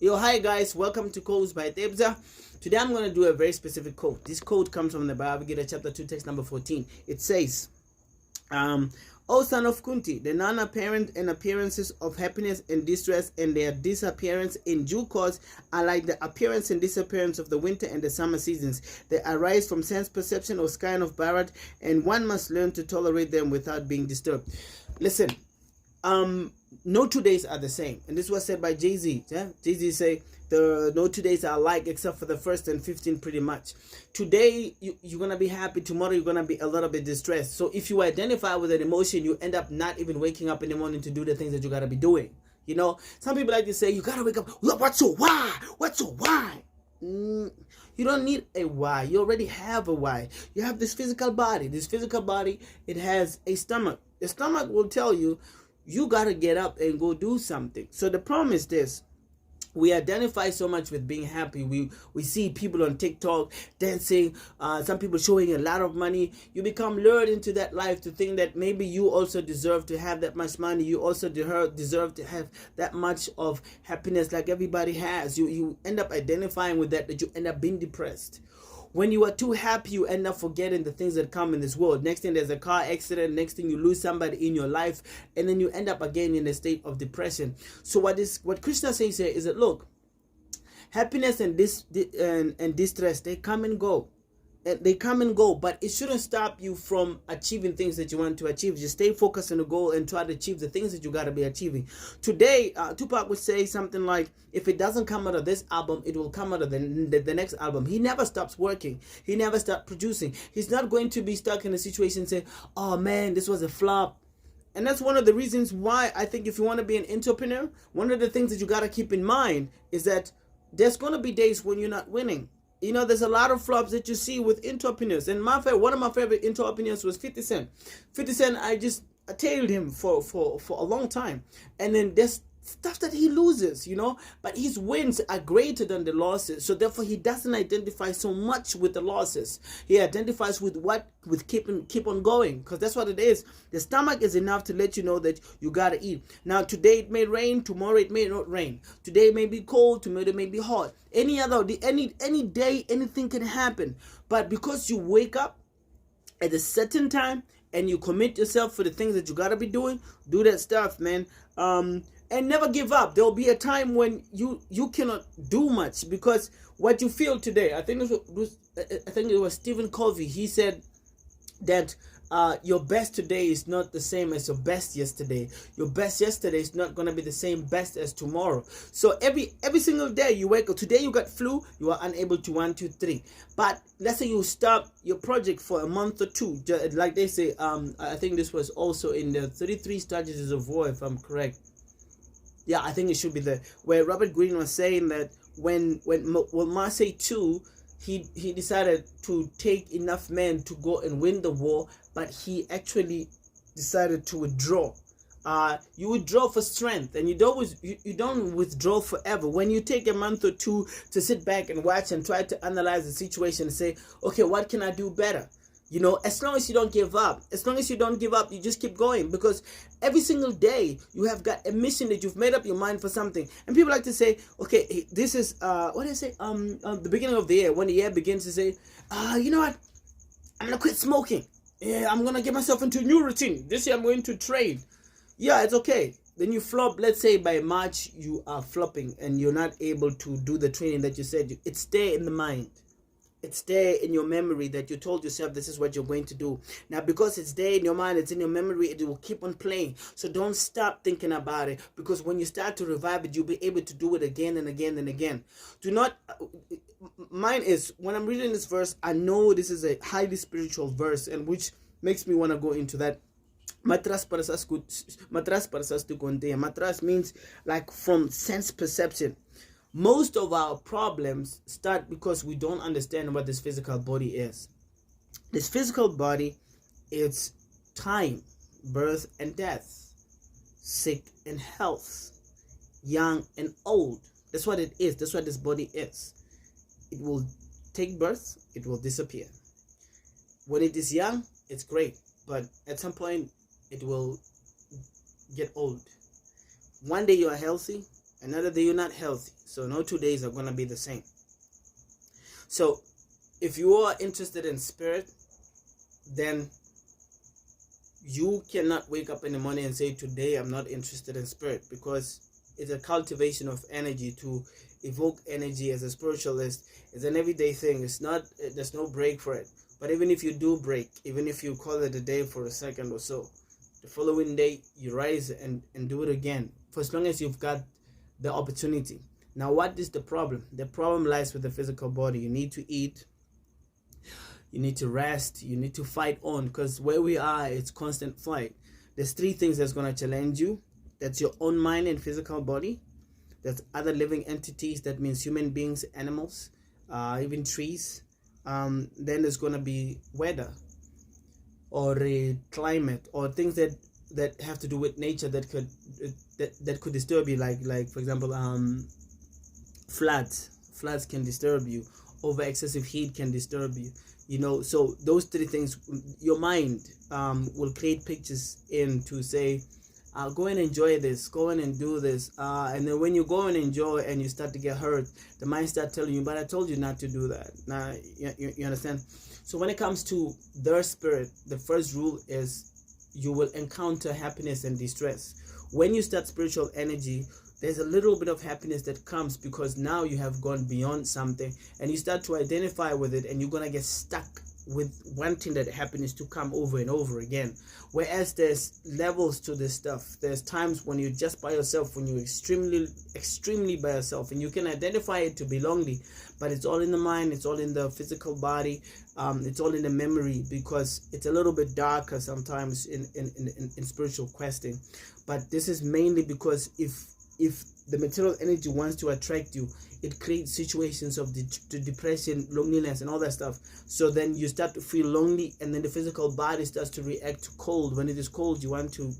Yo, hi guys, welcome to Codes by Tebza. Today I'm going to do a very specific quote. This quote comes from the Bhagavad Gita chapter 2 text number 14. It says, O son of Kunti, the non-apparent and appearances of happiness and distress and their disappearance in due course are like the appearance and disappearance of the winter and the summer seasons. They arise from sense perception or sky of Bharat, and one must learn to tolerate them without being disturbed. Listen, no 2 days are the same, and this was said by Jay-Z. Jay-Z say the no 2 days are alike except for the first and 15. Pretty much today you're gonna be happy, tomorrow you're gonna be a little bit distressed. So if you identify with an emotion, you end up not even waking up in the morning to do the things that you gotta be doing. Some people like to say you gotta wake up. What's your why? What's your why? You don't need a why. You already have a why. You have this physical body. This physical body, it has a stomach. The stomach will tell you you got to get up and go do something. So the problem is this: we identify so much with being happy. We see people on TikTok dancing, some people showing a lot of money. You become lured into that life to think that maybe you also deserve to have that much money. You also deserve to have that much of happiness like everybody has. You end up identifying with that you end up being depressed. When you are too happy, you end up forgetting the things that come in this world. Next thing, there's a car accident. Next thing, you lose somebody in your life, and then you end up again in a state of depression. So what Krishna says here is that, look, happiness and distress, they come and go. They come and go, but it shouldn't stop you from achieving things that you want to achieve. Just stay focused on the goal and try to achieve the things that you got to be achieving. Today, Tupac would say something like, if it doesn't come out of this album, it will come out of the next album. He never stops working. He never stops producing. He's not going to be stuck in a situation saying, oh man, this was a flop. And that's one of the reasons why I think if you want to be an entrepreneur, one of the things that you got to keep in mind is that there's going to be days when you're not winning. There's a lot of flops that you see with entrepreneurs. And one of my favorite entrepreneurs was 50 Cent. 50 Cent, I tailed him for a long time. And then there's stuff that he loses, but his wins are greater than the losses. So therefore he doesn't identify so much with the losses. He identifies with keep on going, because that's what it is. The stomach is enough to let you know that you gotta eat. Now today it may rain, tomorrow it may not rain. Today it may be cold, tomorrow it may be hot. Any day anything can happen. But because you wake up at a certain time and you commit yourself for the things that you gotta be doing, do that stuff, man. And never give up. There will be a time when you cannot do much, because what you feel today, I think it was Stephen Covey. He said that your best today is not the same as your best yesterday. Your best yesterday is not going to be the same best as tomorrow. So every single day you wake up. Today you got flu, you are unable to 1, 2, 3. But let's say you stop your project for a month or two, like they say. I think this was also in the 33 Strategies of War, if I'm correct. Yeah, I think it should be there, where Robert Greene was saying that when Marseille 2, he decided to take enough men to go and win the war, but he actually decided to withdraw. You withdraw for strength, and you don't withdraw forever. When you take a month or two to sit back and watch and try to analyze the situation and say, okay, what can I do better? As long as you don't give up, you just keep going, because every single day you have got a mission that you've made up your mind for something. And people like to say, okay, this is, what do I say? The beginning of the year, when the year begins, to say, you know what? I'm going to quit smoking. Yeah, I'm going to get myself into a new routine. This year I'm going to trade. Yeah, it's okay. Then you flop. Let's say by March you are flopping and you're not able to do the training that you said. It's there in the mind. It's there in your memory that you told yourself this is what you're going to do. Now, because it's there in your mind, it's in your memory, it will keep on playing. So don't stop thinking about it, because when you start to revive it, you'll be able to do it again and again and again. Do not... Mine is, when I'm reading this verse, I know this is a highly spiritual verse, and which makes me want to go into that. Matras parasastu konteya. Matras means like from sense perception. Most of our problems start because we don't understand what this physical body is. This physical body, it's time, birth and death, sick and health, young and old. That's what it is. That's what this body is. It will take birth, it will disappear. When it is young, it's great, but at some point it will get old. One day you are healthy, Another day you're not healthy. So no 2 days are going to be the same. So if you are interested in spirit, then you cannot wake up in the morning and say, today I'm not interested in spirit, because it's a cultivation of energy. To evoke energy as a spiritualist is an everyday thing. It's not, there's no break for it. But even if you do break, even if you call it a day for a second or so, the following day you rise and do it again, for as long as you've got the opportunity. Now, what is the problem? The problem lies with the physical body. You need to eat, you need to rest, you need to fight on, because where we are, it's constant fight. There's 3 things that's going to challenge you. That's your own mind and physical body. That's other living entities. That means human beings, animals, even trees. Then there's going to be weather or climate, or things that have to do with nature that could disturb you, like for example, floods can disturb you. Over excessive heat can disturb you. So those 3 things, your mind will create pictures in to say, go and enjoy this, go in and do this, and then when you go and enjoy and you start to get hurt, the mind starts telling you, but I told you not to do that. Now you understand. So when it comes to their spirit, the first rule is you will encounter happiness and distress. When you start spiritual energy, there's a little bit of happiness that comes, because now you have gone beyond something and you start to identify with it, and you're going to get stuck with wanting that happiness to come over and over again. Whereas there's levels to this stuff. There's times when you're just by yourself, when you're extremely by yourself, and you can identify it to be lonely, but it's all in the mind, it's all in the physical body, it's all in the memory, because it's a little bit darker sometimes in spiritual questing. But this is mainly because if the material energy wants to attract you, it creates situations of depression, loneliness, and all that stuff. So then you start to feel lonely, and then the physical body starts to react to cold. When it is cold, you want to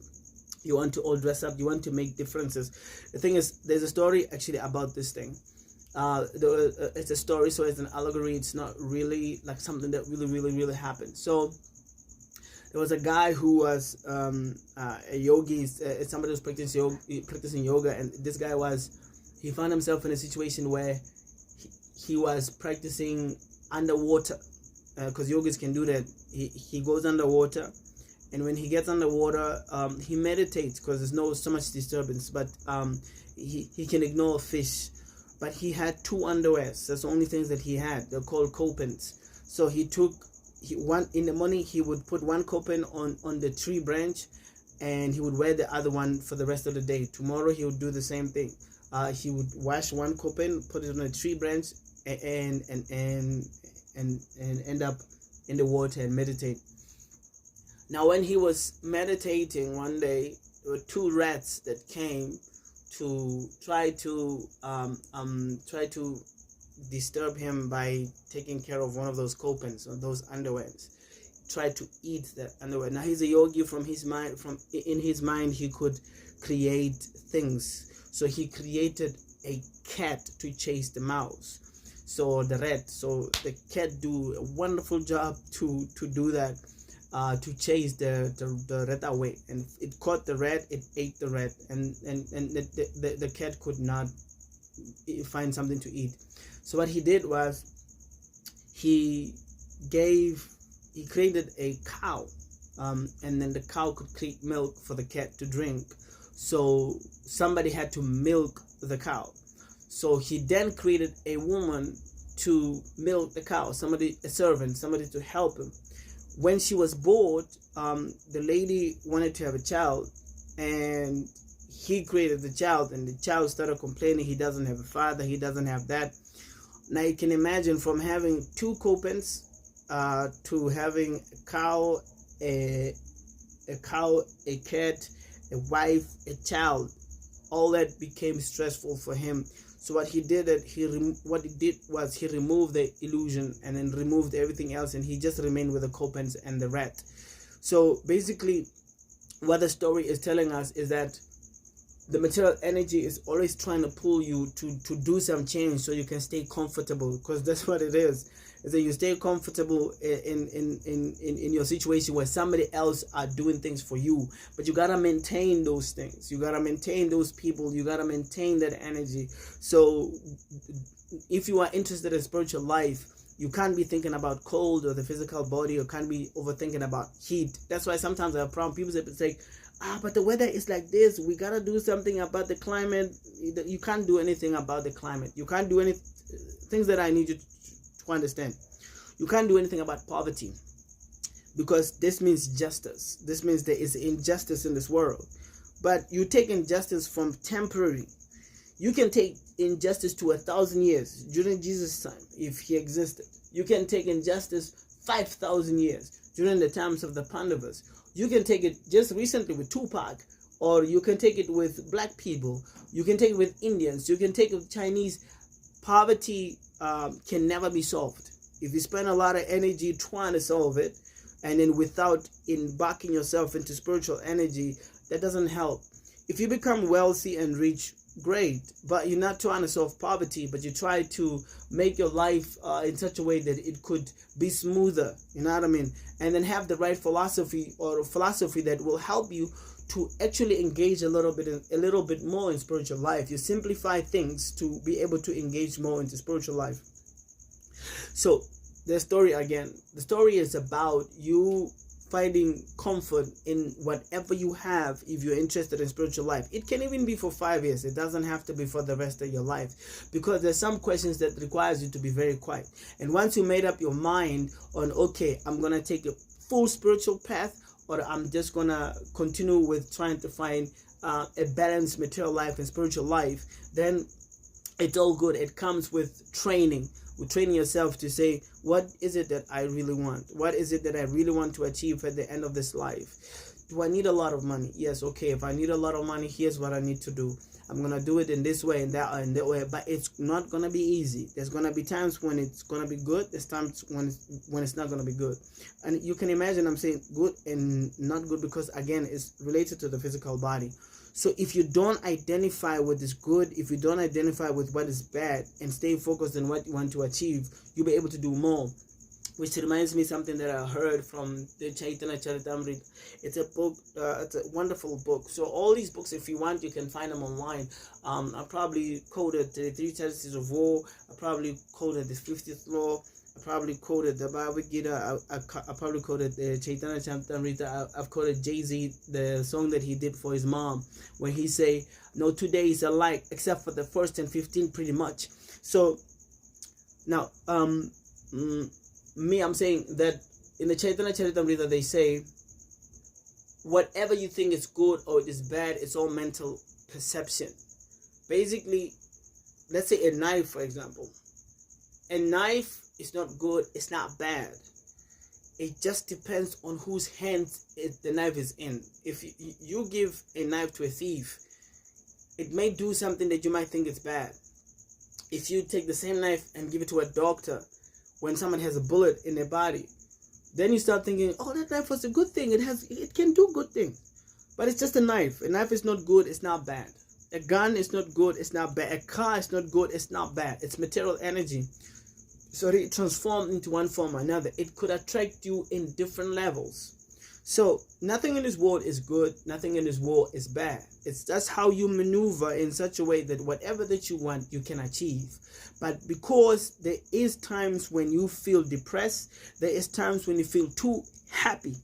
all dress up, you want to make differences. The thing is, there's a story actually about this thing. It's a story, so it's an allegory. It's not really like something that really happened. So there was a guy who was a yogi, somebody who's practicing yoga, and this guy he found himself in a situation where he was practicing underwater, because yogis can do that. He goes underwater, and when he gets underwater, he meditates, because there's so much disturbance, but he can ignore fish. But he had 2 underwears. That's the only things that he had. They're called copens. So one in the morning, he would put one copen on the tree branch, and he would wear the other one for the rest of the day. Tomorrow he would do the same thing. He would wash one copen, put it on a tree branch, and end up in the water and meditate. Now, when he was meditating one day, there were 2 rats that came to try to disturb him by taking care of one of those copens or those underwears. Tried to eat that underwear. Now he's a yogi. In his mind he could create things. So he created a cat to chase the mouse. So the rat. So the cat do a wonderful job to do that, to chase the rat away. And it caught the rat. It ate the rat, and the cat could not find something to eat. So what he did was he created a cow, and then the cow could create milk for the cat to drink. So somebody had to milk the cow. So he then created a woman to milk the cow, a servant, somebody to help him. When she was bored, the lady wanted to have a child, and he created the child, and the child started complaining he doesn't have a father, he doesn't have that. Now you can imagine, from having 2 copens to having a cow, a cat, a wife, a child, all that became stressful for him. So what he did was he removed the illusion and then removed everything else, and he just remained with the copens and the rat. So basically, what the story is telling us is that the material energy is always trying to pull you to do some change so you can stay comfortable, because that's what it is that you stay comfortable in your situation where somebody else are doing things for you. But you gotta maintain those things, you gotta maintain those people, you gotta maintain that energy. So if you are interested in spiritual life, you can't be thinking about cold or the physical body, or can't be overthinking about heat. That's why sometimes I have problems. People say, but the weather is like this, we gotta do something about the climate. You can't do anything about the climate. You can't do any things that I need you to understand. You can't do anything about poverty, because this means justice. This means there is injustice in this world. But you take injustice from temporary. You can take injustice to 1,000 years during Jesus' time, if he existed. You can take injustice 5,000 years during the times of the Pandavas. You can take it just recently with Tupac, or you can take it with black people. You can take it with Indians. You can take it with Chinese. Poverty can never be solved. If you spend a lot of energy trying to solve it, and then without embarking yourself into spiritual energy, that doesn't help. If you become wealthy and rich, great, but you're not trying to solve poverty, but you try to make your life in such a way that it could be smoother, you know what I mean, and then have the right philosophy, or philosophy that will help you to actually engage a little bit more in spiritual life. You simplify things to be able to engage more into spiritual life. So the story is about you finding comfort in whatever you have. If you're interested in spiritual life, it can even be for 5 years. It doesn't have to be for the rest of your life, because there's some questions that requires you to be very quiet. And once you made up your mind on, okay, I'm gonna take a full spiritual path, or I'm just gonna continue with trying to find a balanced material life and spiritual life, then it's all good. It comes with training. With training yourself to say, what is it that I really want? What is it that I really want to achieve at the end of this life? Do I need a lot of money? Yes, okay. If I need a lot of money, here's what I need to do. I'm gonna do it in this way and that way, but it's not gonna be easy. There's gonna be times when it's gonna be good. There's times when it's not gonna be good. And you can imagine I'm saying good and not good, because again, it's related to the physical body. So if you don't identify what is good, if you don't identify with what is bad, and stay focused on what you want to achieve, you'll be able to do more. Which reminds me something that I heard from the Chaitanya Charitamrita. It's a book, it's a wonderful book. So all these books, if you want, you can find them online. I probably quoted the 3 Charities of Woe. I probably quoted the 50th Law. I probably quoted the Bhagavad Gita. I probably quoted the Chaitanya Charitamrita. I've quoted Jay-Z, the song that he did for his mom, when he say, no 2 days alike except for the first and 15, pretty much. So now, I'm saying that in the Chaitanya Charitamrita, they say, whatever you think is good or it is bad, it's all mental perception. Basically, let's say a knife, for example. A knife is not good, it's not bad. It just depends on whose hands the knife is in. If you give a knife to a thief, it may do something that you might think is bad. If you take the same knife and give it to a doctor, when someone has a bullet in their body, then you start thinking, oh, that knife was a good thing. It can do good things. But it's just a knife. A knife is not good, it's not bad. A gun is not good, it's not bad. A car is not good, it's not bad. It's material energy. So it transformed into one form or another. It could attract you in different levels. So nothing in this world is good, nothing in this world is bad. It's just how you maneuver in such a way that whatever that you want, you can achieve. But because there is times when you feel depressed, there is times when you feel too happy,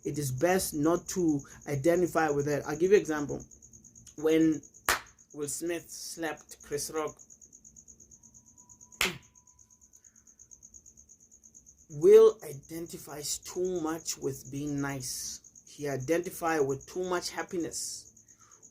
it is best not to identify with that. I'll give you an example. When Will Smith slapped Chris Rock, Will identifies too much with being nice. He identified with too much happiness.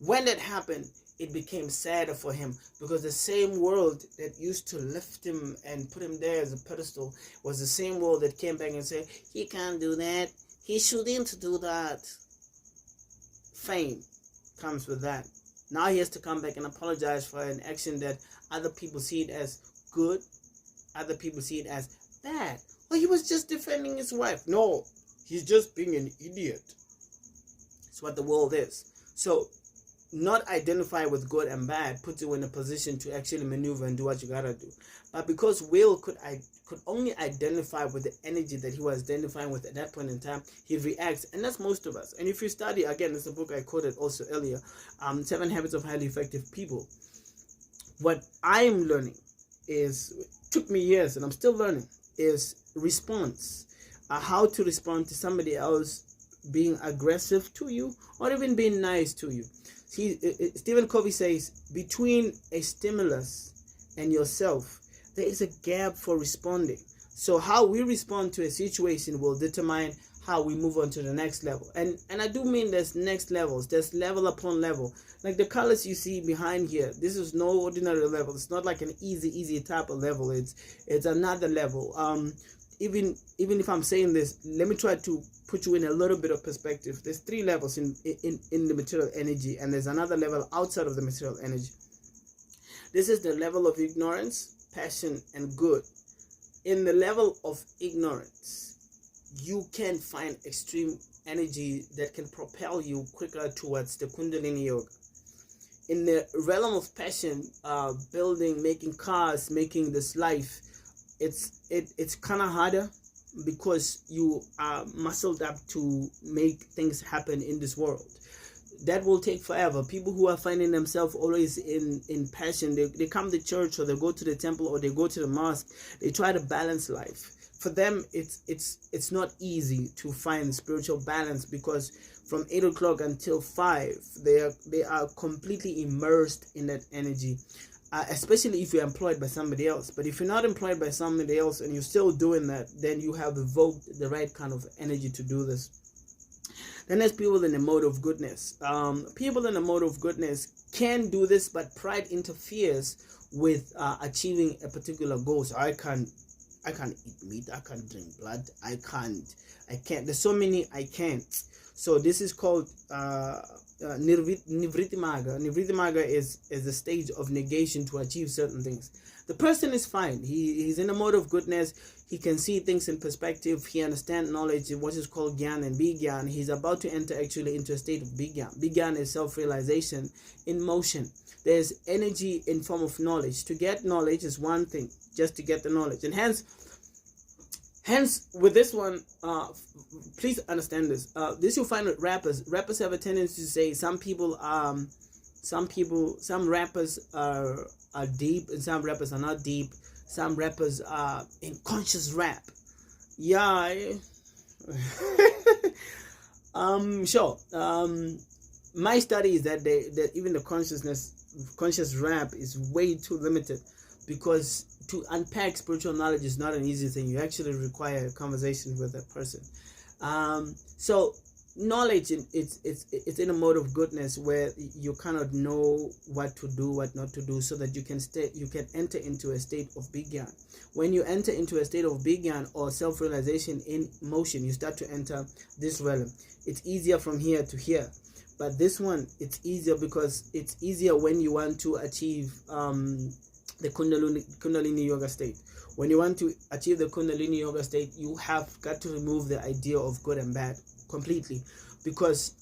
When that happened, it became sadder for him, because the same world that used to lift him and put him there as a pedestal was the same world that came back and said, he can't do that, he shouldn't do that. Fame comes with that. Now he has to come back and apologize for an action that other people see it as good, other people see it as bad. Well, he was just defending his wife. No, he's just being an idiot. It's what the world is. So not identify with good and bad puts you in a position to actually maneuver and do what you gotta do. But because Will could only identify with the energy that he was identifying with at that point in time, he reacts, and that's most of us. And if you study, again, it's a book I quoted also earlier, 7 Habits of Highly Effective People. What I'm learning took me years, and I'm still learning, is response. How to respond to somebody else being aggressive to you or even being nice to you. Stephen Covey says, between a stimulus and yourself, there is a gap for responding. So how we respond to a situation will determine how we move on to the next level. And I do mean there's next levels. There's level upon level. Like the colors you see behind here, this is no ordinary level. It's not like an easy type of level. It's another level. Even if I'm saying this, let me try to put you in a little bit of perspective. There's 3 levels in the material energy, and there's another level outside of the material energy. This is the level of ignorance, passion, and good. In the level of ignorance, you can find extreme energy that can propel you quicker towards the Kundalini Yoga. In the realm of passion, building, making cars, making this life, it's kind of harder because you are muscled up to make things happen in this world. That will take forever. People who are finding themselves always in passion, they come to church, or they go to the temple, or they go to the mosque. They try to balance life. For them, it's not easy to find spiritual balance, because from 8 o'clock until 5, they are completely immersed in that energy. Especially if you're employed by somebody else. But if you're not employed by somebody else and you're still doing that, then you have evoked the right kind of energy to do this. Then there's people in the mode of goodness. People in the mode of goodness can do this, but pride interferes with achieving a particular goal. So I can't eat meat, I can't drink blood, I can't. There's so many I can't. So this is called Nivritti Marga. Nivritti Marga is the stage of negation to achieve certain things. The person is fine. He's in a mode of goodness. He can see things in perspective. He understands knowledge, what is called Gyan and Bigyan. He's about to enter actually into a state of Bigyan. Bigyan is self-realization in motion. There's energy in form of knowledge. To get knowledge is one thing, just to get the knowledge. And hence with this one, please understand this. This you'll find with rappers. Rappers have a tendency to say some rappers are deep and some rappers are not deep. Some rappers are in conscious rap. Yeah. Sure. My study is that even the conscious rap is way too limited, because to unpack spiritual knowledge is not an easy thing. You actually require a conversation with a person. So knowledge, it's in a mode of goodness where you kind of know what to do, what not to do, so that you can enter into a state of Bigyan. When you enter into a state of Bigyan or self-realization in motion, you start to enter this realm. It's easier from here to here. But this one, it's easier because it's easier when you want to achieve the Kundalini Yoga state. When you want to achieve the Kundalini Yoga state, you have got to remove the idea of good and bad completely, because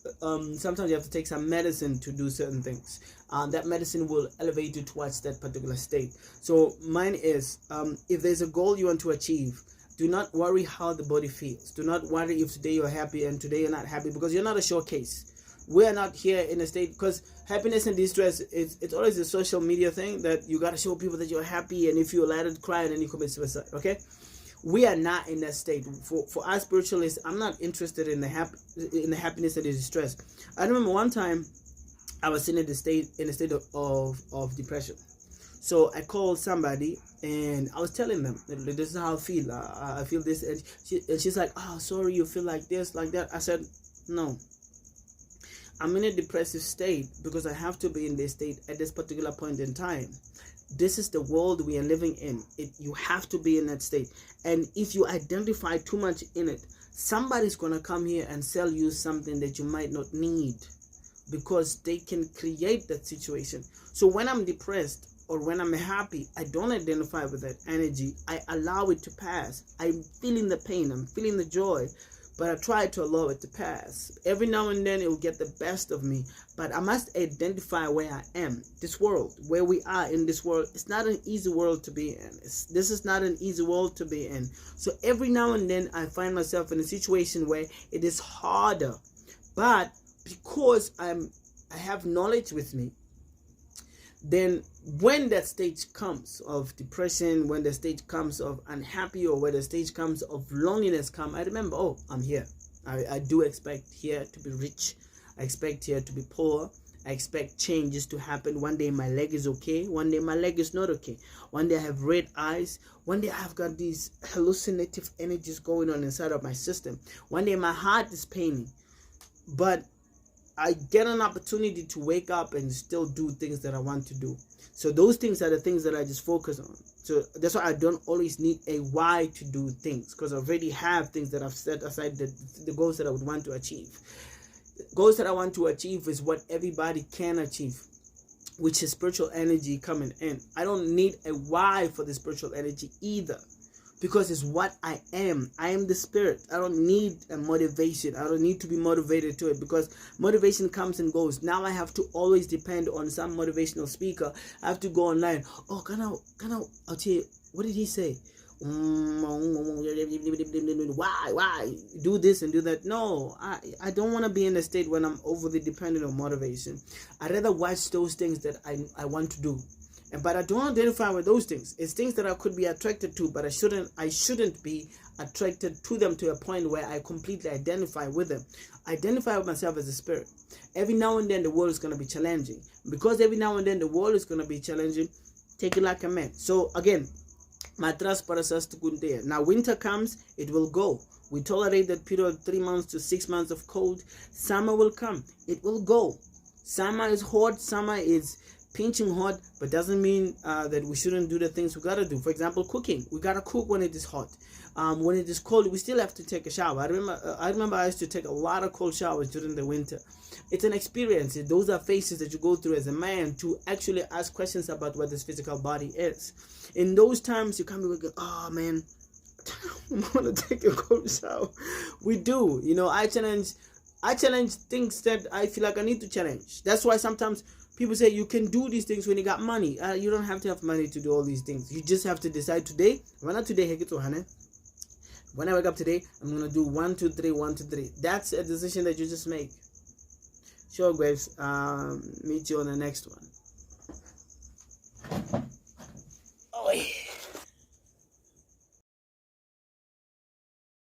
sometimes you have to take some medicine to do certain things. That medicine will elevate you towards that particular state. So mine is, if there's a goal you want to achieve, do not worry how the body feels. Do not worry if today you're happy and today you're not happy, because you're not a showcase. We're not here in a state, because happiness and distress, it's always a social media thing that you got to show people that you're happy, and if you're allowed to cry, and then you commit suicide. Okay, we are not in that state. For us spiritualists, I'm not interested in the happiness and the distress. I remember one time I was in a state of depression. So I called somebody and I was telling them, this is how I feel. I feel this, and she's like, oh, sorry, you feel like this, like that. I said, no. I'm in a depressive state because I have to be in this state at this particular point in time. This is the world we are living in. You have to be in that state. And if you identify too much in it, somebody's going to come here and sell you something that you might not need, because they can create that situation. So when I'm depressed or when I'm happy, I don't identify with that energy. I allow it to pass. I'm feeling the pain. I'm feeling the joy. but I try to allow it to pass. Every now and then it will get the best of me, but I must identify where I am. This world, where we are in this world, it's not an easy world to be in. This is not an easy world to be in. So every now and then I find myself in a situation where it is harder, but because I have knowledge with me, then when that stage comes of depression, when the stage comes of unhappy, or when the stage comes of loneliness I remember, oh, I'm here. I do expect here to be rich. I expect here to be poor. I expect changes to happen. One day my leg is okay. One day my leg is not okay. One day I have red eyes. One day I've got these hallucinative energies going on inside of my system. One day my heart is paining. But I get an opportunity to wake up and still do things that I want to do. So those things are the things that I just focus on. So that's why I don't always need a why to do things, because I already have things that I've set aside, the goals that I would want to achieve. Goals that I want to achieve is what everybody can achieve, which is spiritual energy coming in. I don't need a why for the spiritual energy either, because it's what I am. I am the spirit. I don't need a motivation. I don't need to be motivated to it, because motivation comes and goes. Now I have to always depend on some motivational speaker. I have to go online. Oh, I'll tell you, what did he say? Why do this and do that? No, I don't want to be in a state when I'm overly dependent on motivation. I'd rather watch those things that I want to do. But I don't identify with those things. It's things that I could be attracted to, but I shouldn't be attracted to them to a point where I completely identify with them. I identify with myself as a spirit. Every now and then the world is going to be challenging. Because every now and then the world is going to be challenging, take it like a man. So again, matras para sastukundea. Now winter comes, it will go. We tolerate that period of 3 months to 6 months of cold. Summer will come, it will go. Summer is hot, summer is pinching hot, but doesn't mean that we shouldn't do the things we gotta do. For example, cooking. We gotta cook when it is hot. When it is cold, we still have to take a shower. I remember I used to take a lot of cold showers during the winter. It's an experience. Those are phases that you go through as a man to actually ask questions about what this physical body is. In those times, you can't be like, oh man, I want to take a cold shower. We do. You know, I challenge things that I feel like I need to challenge. That's why sometimes people say you can do these things when you got money. You don't have to have money to do all these things. You just have to decide today. When I wake up today, I'm going to do 1, 2, 3, 1, 2, 3. That's a decision that you just make. Sure, guys. Meet you on the next one.